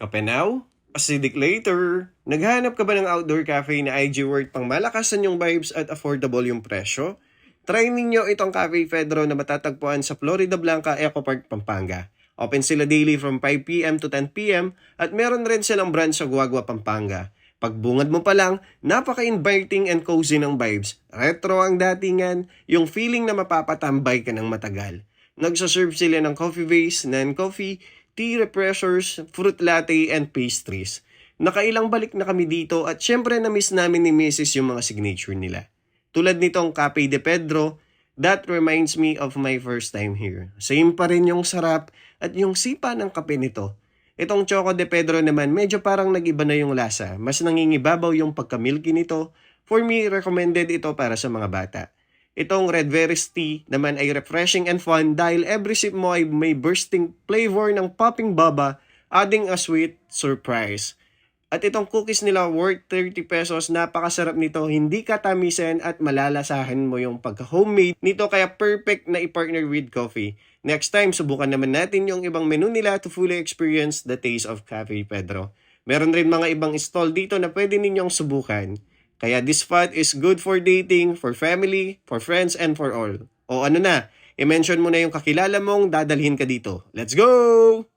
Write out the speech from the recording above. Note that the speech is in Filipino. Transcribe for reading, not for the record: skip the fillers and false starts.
Kape now? Acidic later. Naghanap ka ba ng outdoor cafe na IG worth pang malakasan yung vibes at affordable yung presyo? Try ninyo itong Cafe Pedro na matatagpuan sa Florida Blanca Eco Park, Pampanga. Open sila daily from 5 p.m. to 10 p.m. at meron rin silang branch sa Guagua, Pampanga. Pagbungad mo pa lang, napaka-inviting and cozy ng vibes. Retro ang datingan, yung feeling na mapapatambay ka ng matagal. Nagsaserve sila ng coffee base, non-coffee, tea refreshers, fruit latte, and pastries. Nakailang balik na kami dito at syempre na-miss namin ni Mrs. yung mga signature nila. Tulad nitong Cafe de Pedro, that reminds me of my first time here. Same pa rin yung sarap at yung sipa ng kape nito. Itong Choco de Pedro naman, medyo parang nag-iba na yung lasa. Mas nangingibabaw yung pagka-milky nito. For me, recommended ito para sa mga bata. Itong Red Veris Tea naman ay refreshing and fun dahil every sip mo ay may bursting flavor ng popping baba, adding a sweet surprise. At itong cookies nila worth 30 pesos, napakasarap nito, hindi katamisan at malalasahan mo yung pagka-homemade nito kaya perfect na i-partner with coffee. Next time, subukan naman natin yung ibang menu nila to fully experience the taste of Cafe Pedro. Meron rin mga ibang stall dito na pwede ninyong subukan. Kaya this spot is good for dating, for family, for friends, and for all. O ano na, i-mention mo na yung kakilala mong dadalhin ka dito. Let's go!